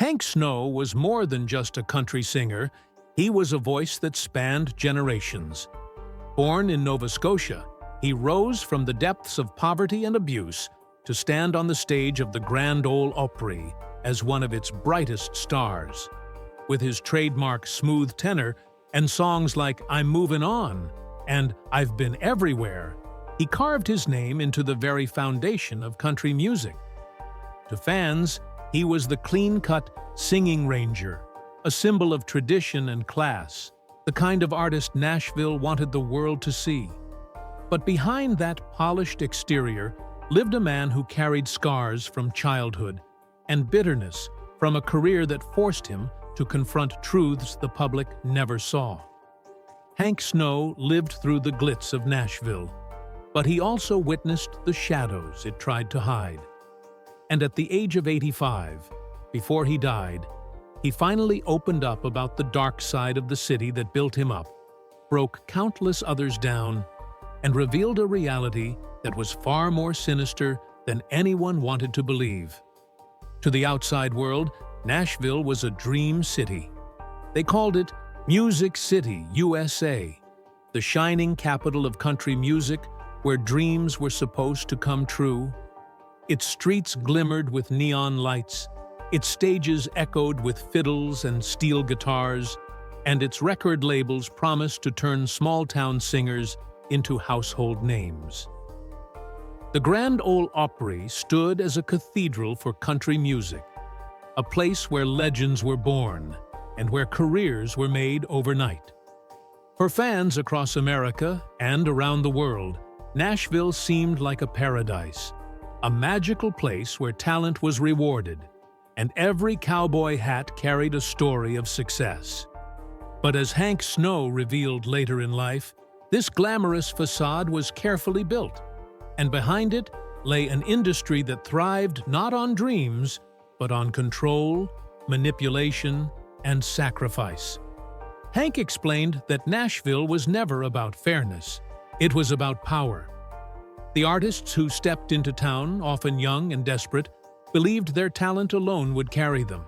Hank Snow was more than just a country singer. He was a voice that spanned generations. Born in Nova Scotia, he rose from the depths of poverty and abuse to stand on the stage of the Grand Ole Opry as one of its brightest stars. With his trademark smooth tenor and songs like I'm Movin' On and I've Been Everywhere, he carved his name into the very foundation of country music. To fans, he was the clean-cut singing ranger, a symbol of tradition and class, the kind of artist Nashville wanted the world to see. But behind that polished exterior lived a man who carried scars from childhood and bitterness from a career that forced him to confront truths the public never saw. Hank Snow lived through the glitz of Nashville, but he also witnessed the shadows it tried to hide. And at the age of 85, before he died, he finally opened up about the dark side of the city that built him up, broke countless others down, and revealed a reality that was far more sinister than anyone wanted to believe. To the outside world, Nashville was a dream city. They called it Music City, USA, the shining capital of country music where dreams were supposed to come true. Its streets glimmered with neon lights, its stages echoed with fiddles and steel guitars, and its record labels promised to turn small-town singers into household names. The Grand Ole Opry stood as a cathedral for country music, a place where legends were born and where careers were made overnight. For fans across America and around the world, Nashville seemed like a paradise, a magical place where talent was rewarded, and every cowboy hat carried a story of success. But as Hank Snow revealed later in life, this glamorous facade was carefully built, and behind it lay an industry that thrived not on dreams, but on control, manipulation, and sacrifice. Hank explained that Nashville was never about fairness, it was about power. The artists who stepped into town, often young and desperate, believed their talent alone would carry them.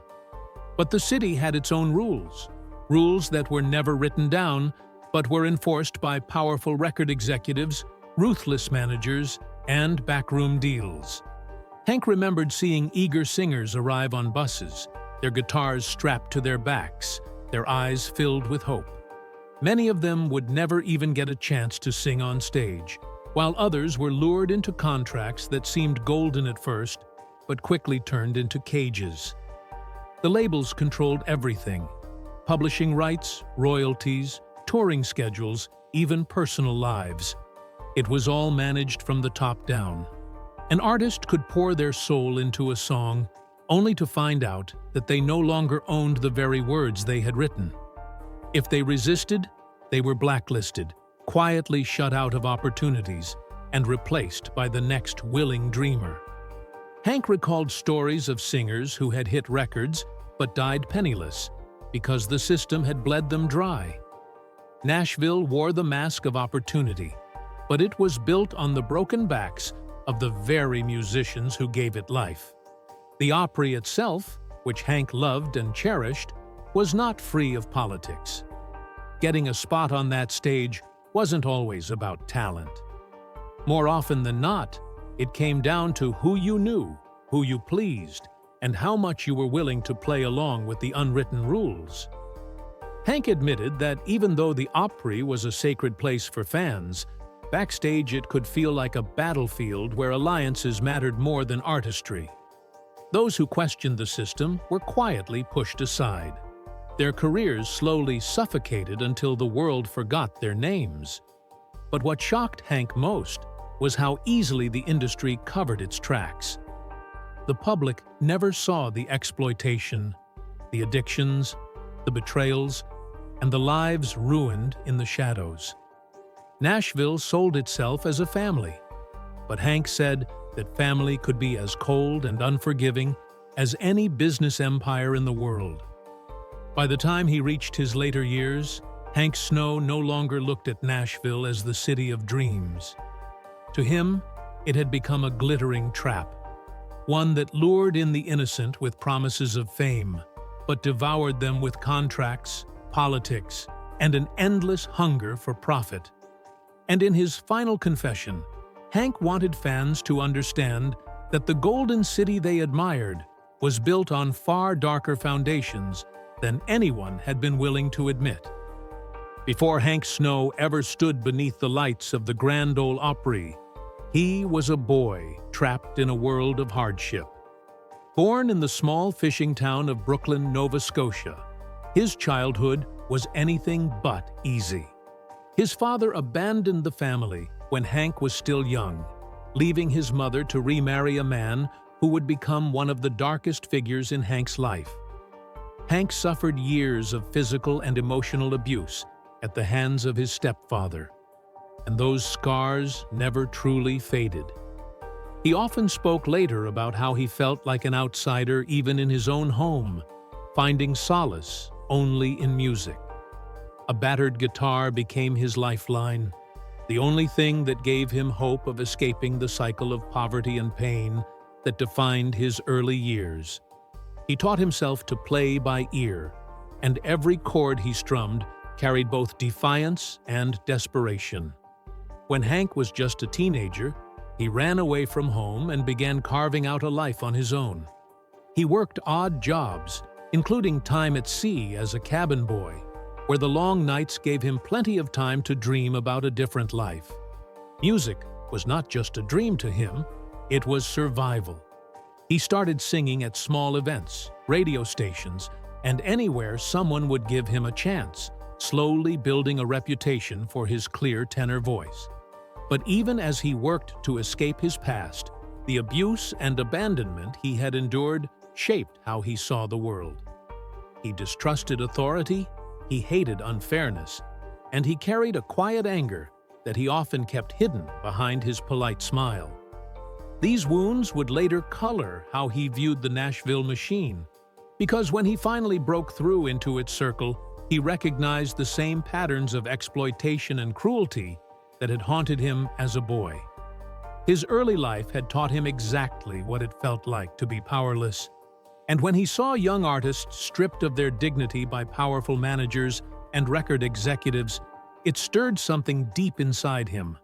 But the city had its own rules, rules that were never written down, but were enforced by powerful record executives, ruthless managers, and backroom deals. Hank remembered seeing eager singers arrive on buses, their guitars strapped to their backs, their eyes filled with hope. Many of them would never even get a chance to sing on stage, while others were lured into contracts that seemed golden at first, but quickly turned into cages. The labels controlled everything: publishing rights, royalties, touring schedules, even personal lives. It was all managed from the top down. An artist could pour their soul into a song, only to find out that they no longer owned the very words they had written. If they resisted, they were blacklisted, quietly shut out of opportunities, and replaced by the next willing dreamer. Hank recalled stories of singers who had hit records but died penniless because the system had bled them dry. Nashville wore the mask of opportunity, but it was built on the broken backs of the very musicians who gave it life. The Opry itself, which Hank loved and cherished, was not free of politics. Getting a spot on that stage wasn't always about talent. More often than not, it came down to who you knew, who you pleased, and how much you were willing to play along with the unwritten rules. Hank admitted that even though the Opry was a sacred place for fans, backstage it could feel like a battlefield where alliances mattered more than artistry. Those who questioned the system were quietly pushed aside. Their careers slowly suffocated until the world forgot their names. But what shocked Hank most was how easily the industry covered its tracks. The public never saw the exploitation, the addictions, the betrayals, and the lives ruined in the shadows. Nashville sold itself as a family, but Hank said that family could be as cold and unforgiving as any business empire in the world. By the time he reached his later years, Hank Snow no longer looked at Nashville as the city of dreams. To him, it had become a glittering trap. one that lured in the innocent with promises of fame, but devoured them with contracts, politics, and an endless hunger for profit. And in his final confession, Hank wanted fans to understand that the golden city they admired was built on far darker foundations than anyone had been willing to admit. Before Hank Snow ever stood beneath the lights of the Grand Ole Opry, he was a boy trapped in a world of hardship. Born in the small fishing town of Brooklyn, Nova Scotia, his childhood was anything but easy. His father abandoned the family when Hank was still young, leaving his mother to remarry a man who would become one of the darkest figures in Hank's life. Hank suffered years of physical and emotional abuse at the hands of his stepfather, and those scars never truly faded. He often spoke later about how he felt like an outsider even in his own home, finding solace only in music. A battered guitar became his lifeline, the only thing that gave him hope of escaping the cycle of poverty and pain that defined his early years. He taught himself to play by ear, and every chord he strummed carried both defiance and desperation. When Hank was just a teenager, he ran away from home and began carving out a life on his own. He worked odd jobs, including time at sea as a cabin boy, where the long nights gave him plenty of time to dream about a different life. Music was not just a dream to him, it was survival. He started singing at small events, radio stations, and anywhere someone would give him a chance, slowly building a reputation for his clear tenor voice. But even as he worked to escape his past, the abuse and abandonment he had endured shaped how he saw the world. He distrusted authority, he hated unfairness, and he carried a quiet anger that he often kept hidden behind his polite smile. These wounds would later color how he viewed the Nashville machine, because when he finally broke through into its circle, he recognized the same patterns of exploitation and cruelty that had haunted him as a boy. His early life had taught him exactly what it felt like to be powerless, and when he saw young artists stripped of their dignity by powerful managers and record executives, it stirred something deep inside him.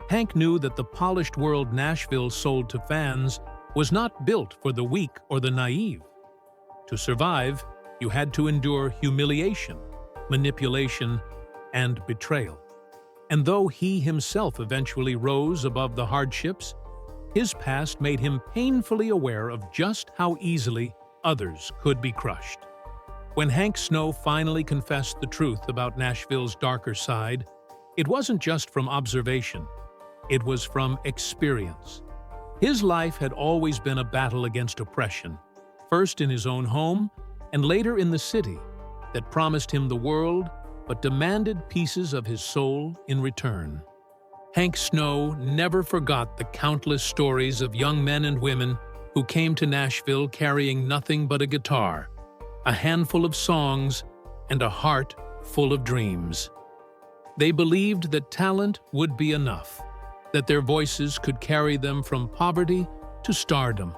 Hank knew that the polished world Nashville sold to fans was not built for the weak or the naive. To survive, you had to endure humiliation, manipulation, and betrayal. And though he himself eventually rose above the hardships, his past made him painfully aware of just how easily others could be crushed. When Hank Snow finally confessed the truth about Nashville's darker side, it wasn't just from observation, it was from experience. His life had always been a battle against oppression, first in his own home and later in the city, that promised him the world but demanded pieces of his soul in return. Hank Snow never forgot the countless stories of young men and women who came to Nashville carrying nothing but a guitar, a handful of songs, and a heart full of dreams. They believed that talent would be enough, that their voices could carry them from poverty to stardom.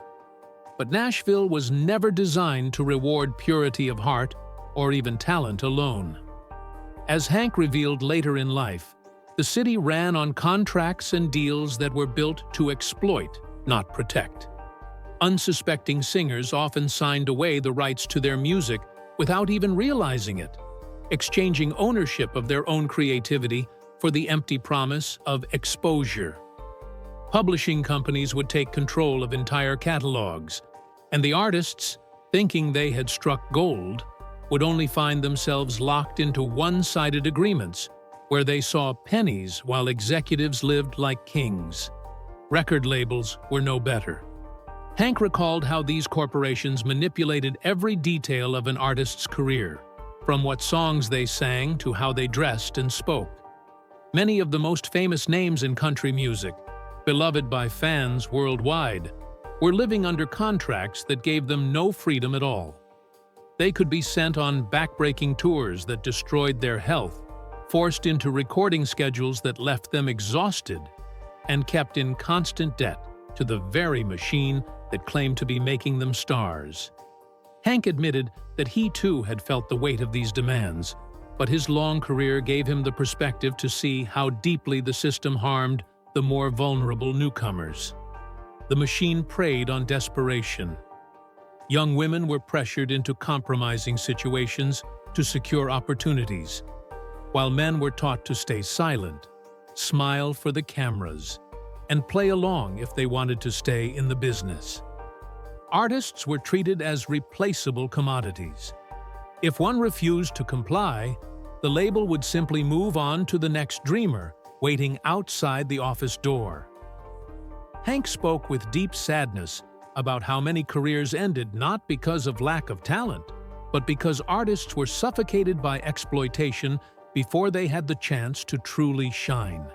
But Nashville was never designed to reward purity of heart or even talent alone. As Hank revealed later in life, the city ran on contracts and deals that were built to exploit, not protect. Unsuspecting singers often signed away the rights to their music without even realizing it, exchanging ownership of their own creativity for the empty promise of exposure. Publishing companies would take control of entire catalogs, and the artists, thinking they had struck gold, would only find themselves locked into one-sided agreements where they saw pennies while executives lived like kings. Record labels were no better. Hank recalled how these corporations manipulated every detail of an artist's career, from what songs they sang to how they dressed and spoke. Many of the most famous names in country music, beloved by fans worldwide, were living under contracts that gave them no freedom at all. They could be sent on backbreaking tours that destroyed their health, forced into recording schedules that left them exhausted, and kept in constant debt to the very machine that claimed to be making them stars. Hank admitted that he too had felt the weight of these demands, but his long career gave him the perspective to see how deeply the system harmed the more vulnerable newcomers. The machine preyed on desperation. Young women were pressured into compromising situations to secure opportunities, while men were taught to stay silent, smile for the cameras, and play along if they wanted to stay in the business. Artists were treated as replaceable commodities. If one refused to comply, the label would simply move on to the next dreamer, waiting outside the office door. Hank spoke with deep sadness about how many careers ended not because of lack of talent, but because artists were suffocated by exploitation before they had the chance to truly shine.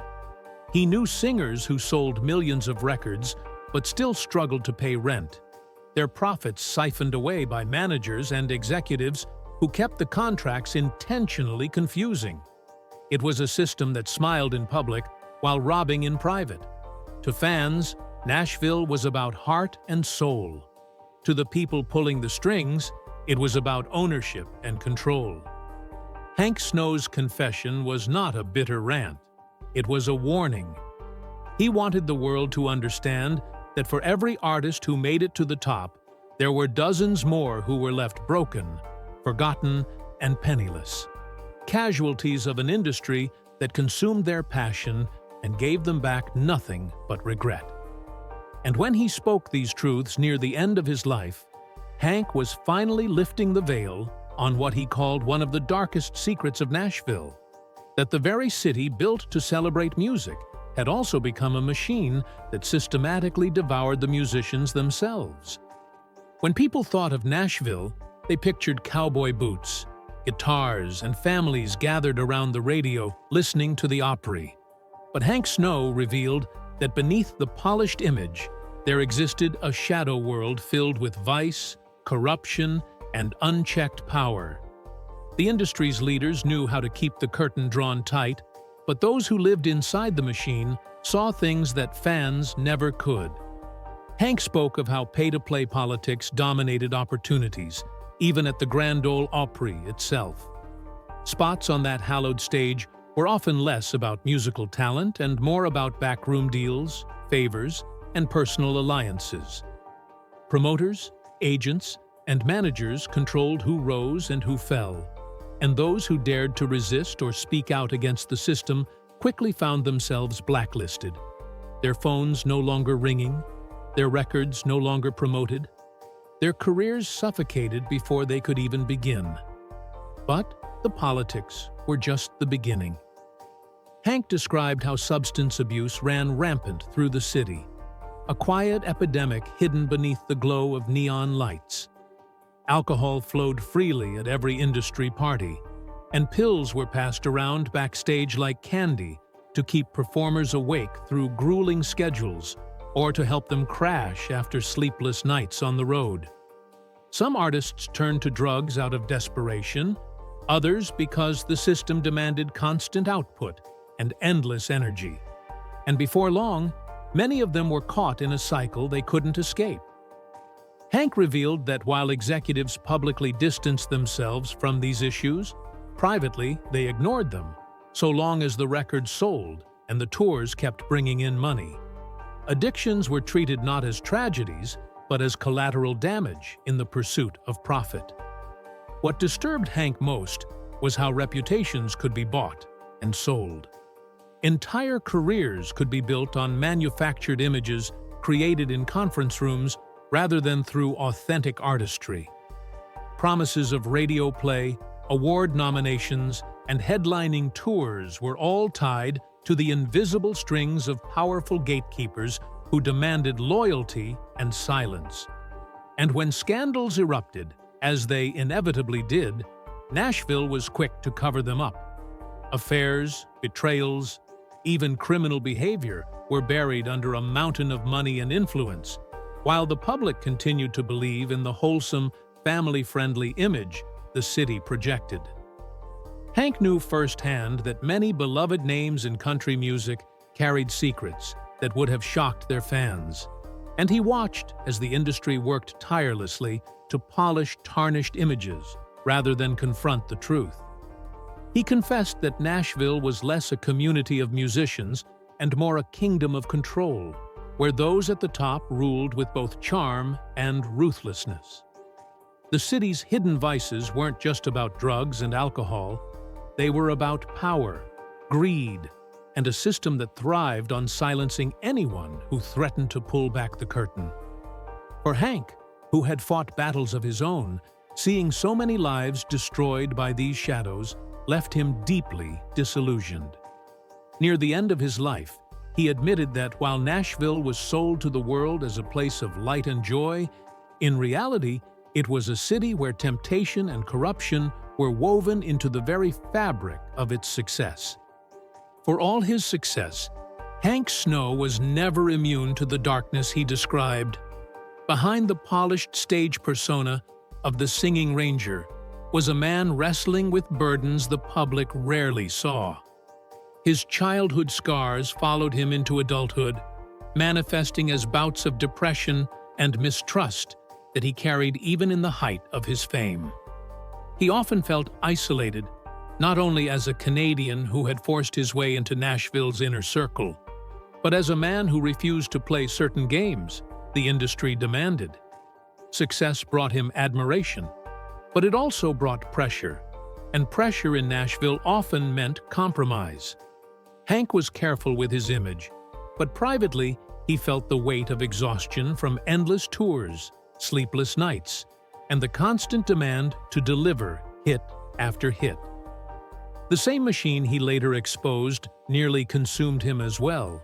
He knew singers who sold millions of records but still struggled to pay rent, their profits siphoned away by managers and executives who kept the contracts intentionally confusing. It was a system that smiled in public while robbing in private. To fans, Nashville was about heart and soul. To the people pulling the strings, it was about ownership and control. Hank Snow's confession was not a bitter rant. It was a warning. He wanted the world to understand that for every artist who made it to the top, there were dozens more who were left broken, forgotten, and penniless. Casualties of an industry that consumed their passion and gave them back nothing but regret. And when he spoke these truths near the end of his life, Hank was finally lifting the veil on what he called one of the darkest secrets of Nashville, that the very city built to celebrate music had also become a machine that systematically devoured the musicians themselves. When people thought of Nashville, they pictured cowboy boots, guitars, and families gathered around the radio listening to the Opry. But Hank Snow revealed that beneath the polished image, there existed a shadow world filled with vice, corruption, and unchecked power. The industry's leaders knew how to keep the curtain drawn tight, but those who lived inside the machine saw things that fans never could. Hank spoke of how pay-to-play politics dominated opportunities, even at the Grand Ole Opry itself. Spots on that hallowed stage were often less about musical talent and more about backroom deals, favors, and personal alliances. Promoters, agents, and managers controlled who rose and who fell, and those who dared to resist or speak out against the system quickly found themselves blacklisted. Their phones no longer ringing, their records no longer promoted, their careers suffocated before they could even begin. But the politics were just the beginning. Hank described how substance abuse ran rampant through the city, a quiet epidemic hidden beneath the glow of neon lights. Alcohol flowed freely at every industry party, and pills were passed around backstage like candy to keep performers awake through grueling schedules or to help them crash after sleepless nights on the road. Some artists turned to drugs out of desperation, others because the system demanded constant output and endless energy. And before long, many of them were caught in a cycle they couldn't escape. Hank revealed that while executives publicly distanced themselves from these issues, privately they ignored them, so long as the records sold and the tours kept bringing in money. Addictions were treated not as tragedies, but as collateral damage in the pursuit of profit. What disturbed Hank most was how reputations could be bought and sold. Entire careers could be built on manufactured images created in conference rooms rather than through authentic artistry. Promises of radio play, award nominations, and headlining tours were all tied to the invisible strings of powerful gatekeepers who demanded loyalty and silence. And when scandals erupted, as they inevitably did, Nashville was quick to cover them up. Affairs, betrayals, even criminal behavior were buried under a mountain of money and influence, while the public continued to believe in the wholesome, family-friendly image the city projected. Hank knew firsthand that many beloved names in country music carried secrets that would have shocked their fans. And he watched as the industry worked tirelessly to polish tarnished images rather than confront the truth. He confessed that Nashville was less a community of musicians and more a kingdom of control, where those at the top ruled with both charm and ruthlessness. The city's hidden vices weren't just about drugs and alcohol, they were about power, greed, and a system that thrived on silencing anyone who threatened to pull back the curtain. For Hank, who had fought battles of his own, seeing so many lives destroyed by these shadows left him deeply disillusioned. Near the end of his life, he admitted that while Nashville was sold to the world as a place of light and joy, in reality, it was a city where temptation and corruption were woven into the very fabric of its success. For all his success, Hank Snow was never immune to the darkness he described. Behind the polished stage persona of the singing ranger was a man wrestling with burdens the public rarely saw. His childhood scars followed him into adulthood, manifesting as bouts of depression and mistrust that he carried even in the height of his fame. He often felt isolated, not only as a Canadian who had forced his way into Nashville's inner circle, but as a man who refused to play certain games the industry demanded. Success brought him admiration, but it also brought pressure, and pressure in Nashville often meant compromise. Hank was careful with his image, but privately he felt the weight of exhaustion from endless tours, sleepless nights, and the constant demand to deliver hit after hit. The same machine he later exposed nearly consumed him as well.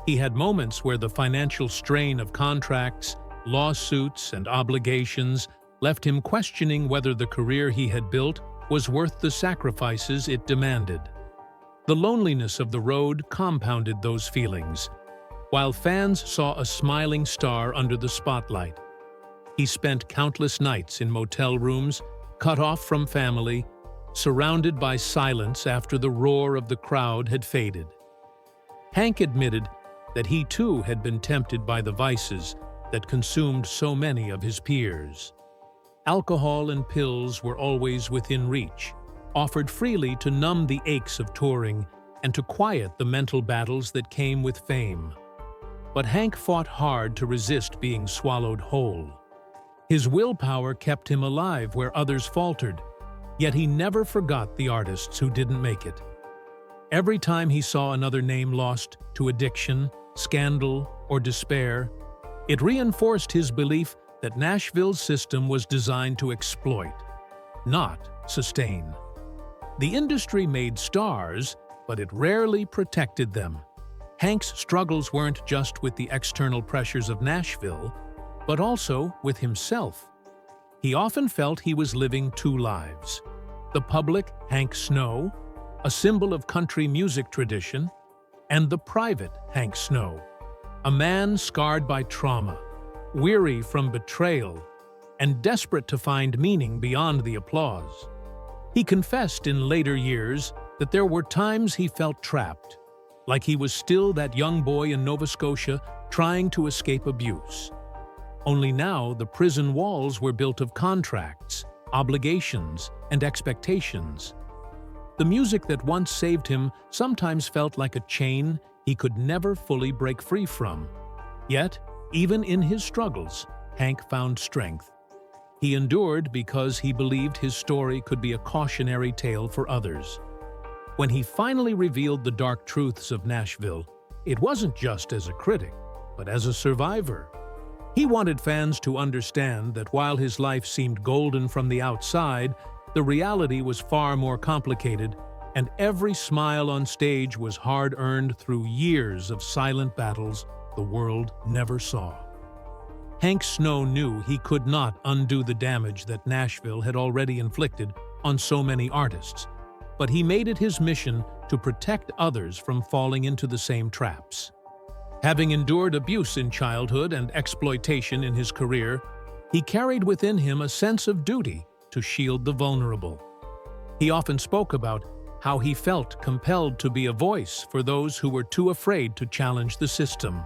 He had moments where the financial strain of contracts, lawsuits, and obligations left him questioning whether the career he had built was worth the sacrifices it demanded. The loneliness of the road compounded those feelings, while fans saw a smiling star under the spotlight. He spent countless nights in motel rooms, cut off from family, surrounded by silence after the roar of the crowd had faded. Hank admitted that he too had been tempted by the vices that consumed so many of his peers. Alcohol and pills were always within reach, offered freely to numb the aches of touring and to quiet the mental battles that came with fame. But Hank fought hard to resist being swallowed whole. His willpower kept him alive where others faltered, yet he never forgot the artists who didn't make it. Every time he saw another name lost to addiction, scandal, or despair, it reinforced his belief that Nashville's system was designed to exploit, not sustain. The industry made stars, but it rarely protected them. Hank's struggles weren't just with the external pressures of Nashville, but also with himself. He often felt he was living two lives: the public Hank Snow, a symbol of country music tradition, and the private Hank Snow, a man scarred by trauma, weary from betrayal, and desperate to find meaning beyond the applause. He confessed in later years that there were times he felt trapped, like he was still that young boy in Nova Scotia trying to escape abuse. Only now the prison walls were built of contracts, obligations, and expectations. The music that once saved him sometimes felt like a chain he could never fully break free from. Yet, even in his struggles, Hank found strength. He endured because he believed his story could be a cautionary tale for others. When he finally revealed the dark truths of Nashville, it wasn't just as a critic, but as a survivor. He wanted fans to understand that while his life seemed golden from the outside, the reality was far more complicated, and every smile on stage was hard-earned through years of silent battles the world never saw. Hank Snow knew he could not undo the damage that Nashville had already inflicted on so many artists, but he made it his mission to protect others from falling into the same traps. Having endured abuse in childhood and exploitation in his career, he carried within him a sense of duty to shield the vulnerable. He often spoke about how he felt compelled to be a voice for those who were too afraid to challenge the system.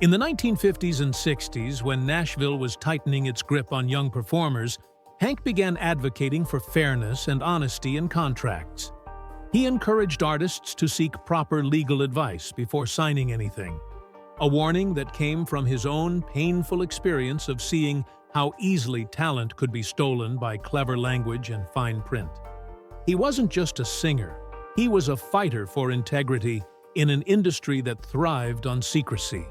In the 1950s and 60s, when Nashville was tightening its grip on young performers, Hank began advocating for fairness and honesty in contracts. He encouraged artists to seek proper legal advice before signing anything, a warning that came from his own painful experience of seeing how easily talent could be stolen by clever language and fine print. He wasn't just a singer, he was a fighter for integrity in an industry that thrived on secrecy.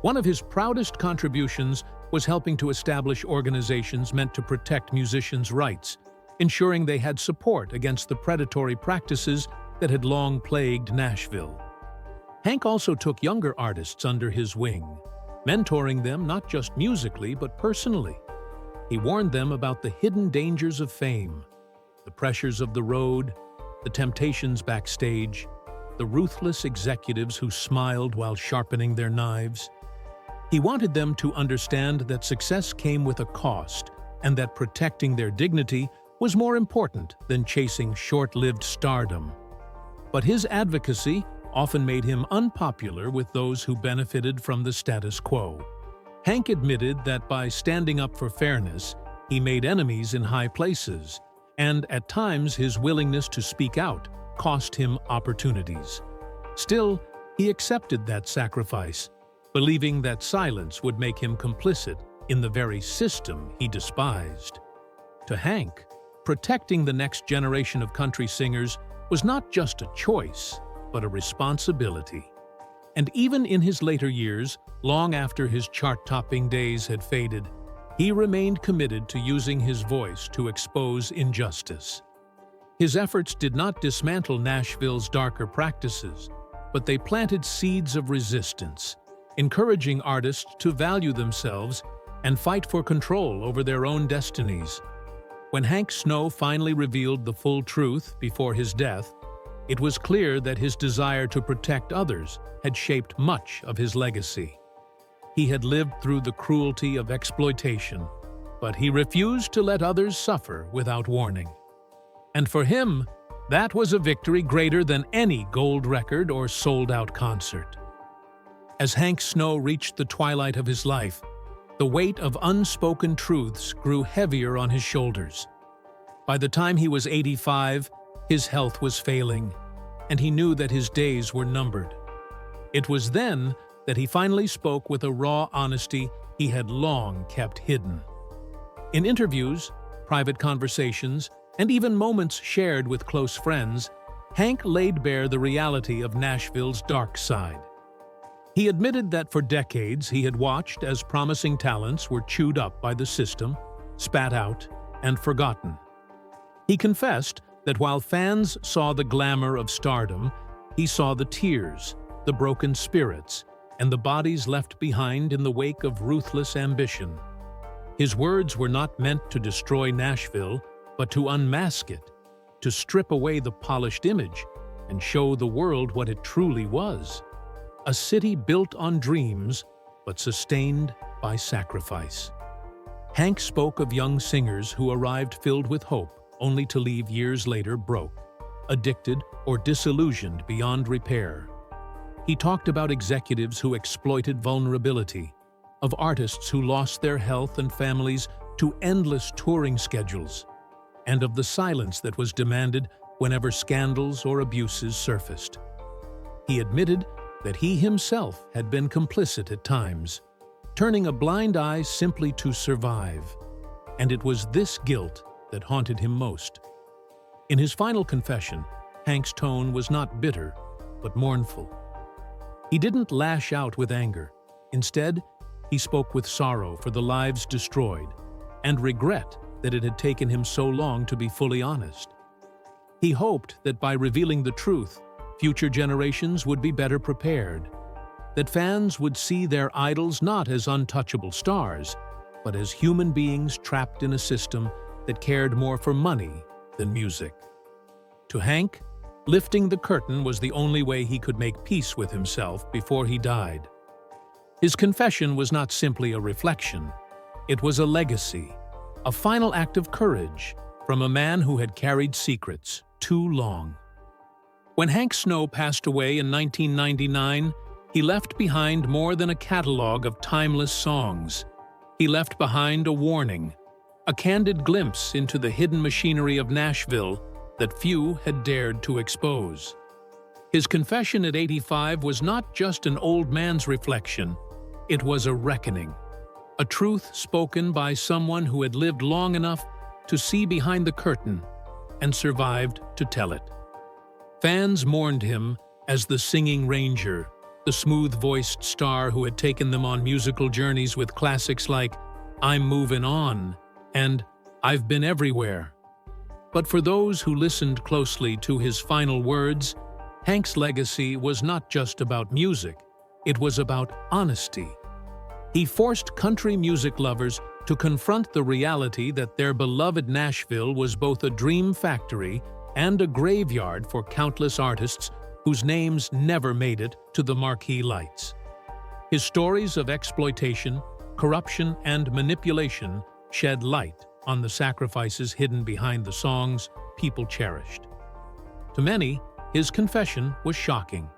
One of his proudest contributions was helping to establish organizations meant to protect musicians' rights, ensuring they had support against the predatory practices that had long plagued Nashville. Hank also took younger artists under his wing, mentoring them not just musically but personally. He warned them about the hidden dangers of fame, the pressures of the road, the temptations backstage, the ruthless executives who smiled while sharpening their knives. He wanted them to understand that success came with a cost and that protecting their dignity was more important than chasing short-lived stardom. But his advocacy often made him unpopular with those who benefited from the status quo. Hank admitted that by standing up for fairness, he made enemies in high places, and at times his willingness to speak out cost him opportunities. Still, he accepted that sacrifice, believing that silence would make him complicit in the very system he despised. To Hank, protecting the next generation of country singers was not just a choice, but a responsibility. And even in his later years, long after his chart-topping days had faded, he remained committed to using his voice to expose injustice. His efforts did not dismantle Nashville's darker practices, but they planted seeds of resistance, encouraging artists to value themselves and fight for control over their own destinies. When Hank Snow finally revealed the full truth before his death, it was clear that his desire to protect others had shaped much of his legacy. He had lived through the cruelty of exploitation, but he refused to let others suffer without warning. And for him, that was a victory greater than any gold record or sold-out concert. As Hank Snow reached the twilight of his life, the weight of unspoken truths grew heavier on his shoulders. By the time he was 85, his health was failing, and he knew that his days were numbered. It was then that he finally spoke with a raw honesty he had long kept hidden. In interviews, private conversations, and even moments shared with close friends, Hank laid bare the reality of Nashville's dark side. He admitted that for decades he had watched as promising talents were chewed up by the system, spat out, and forgotten. He confessed that while fans saw the glamour of stardom, he saw the tears, the broken spirits, and the bodies left behind in the wake of ruthless ambition. His words were not meant to destroy Nashville, but to unmask it, to strip away the polished image and show the world what it truly was. A city built on dreams, but sustained by sacrifice. Hank spoke of young singers who arrived filled with hope, only to leave years later broke, addicted, or disillusioned beyond repair. He talked about executives who exploited vulnerability, of artists who lost their health and families to endless touring schedules, and of the silence that was demanded whenever scandals or abuses surfaced. He admitted that he himself had been complicit at times, turning a blind eye simply to survive, and it was this guilt that haunted him most. In his final confession, Hank's tone was not bitter, but mournful. He didn't lash out with anger. Instead, he spoke with sorrow for the lives destroyed and regret that it had taken him so long to be fully honest. He hoped that by revealing the truth, future generations would be better prepared, that fans would see their idols not as untouchable stars, but as human beings trapped in a system that cared more for money than music. To Hank, lifting the curtain was the only way he could make peace with himself before he died. His confession was not simply a reflection, it was a legacy, a final act of courage from a man who had carried secrets too long. When Hank Snow passed away in 1999, He left behind more than a catalog of timeless songs. He left behind a warning, a candid glimpse into the hidden machinery of Nashville that few had dared to expose. His confession at 85 was not just an old man's reflection, it was a reckoning, a truth spoken by someone who had lived long enough to see behind the curtain and survived to tell it. Fans mourned him as the singing ranger, the smooth-voiced star who had taken them on musical journeys with classics like I'm Movin' On and I've Been Everywhere. But for those who listened closely to his final words, Hank's legacy was not just about music, it was about honesty. He forced country music lovers to confront the reality that their beloved Nashville was both a dream factory and a graveyard for countless artists whose names never made it to the marquee lights. His stories of exploitation, corruption, and manipulation shed light on the sacrifices hidden behind the songs people cherished. To many, his confession was shocking.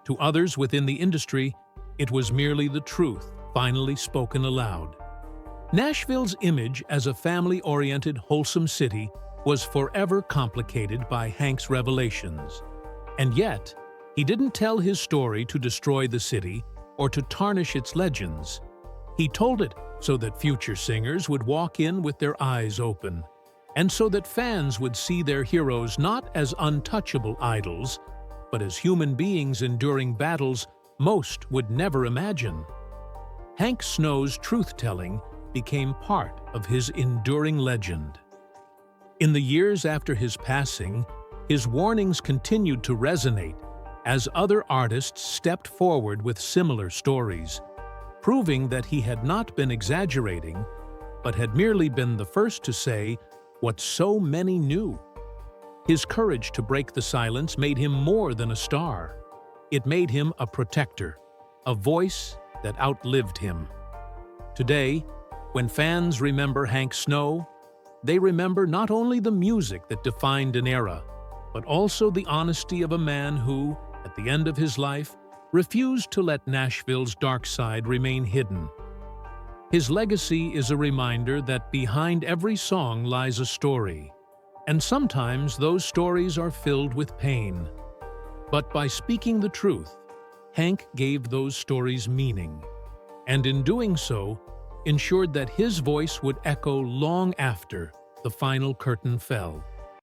To others within the industry, it was merely the truth finally spoken aloud. Nashville's image as a family-oriented, wholesome city was forever complicated by Hank's revelations. And yet, he didn't tell his story to destroy the city or to tarnish its legends. He told it so that future singers would walk in with their eyes open, and so that fans would see their heroes not as untouchable idols, but as human beings enduring battles most would never imagine. Hank Snow's truth-telling became part of his enduring legend. In the years after his passing, his warnings continued to resonate as other artists stepped forward with similar stories, proving that he had not been exaggerating, but had merely been the first to say what so many knew. His courage to break the silence made him more than a star. It made him a protector, a voice that outlived him. Today, when fans remember Hank Snow, they remember not only the music that defined an era, but also the honesty of a man who, at the end of his life, refused to let Nashville's dark side remain hidden. His legacy is a reminder that behind every song lies a story, and sometimes those stories are filled with pain. But by speaking the truth, Hank gave those stories meaning, and in doing so, ensured that his voice would echo long after the final curtain fell.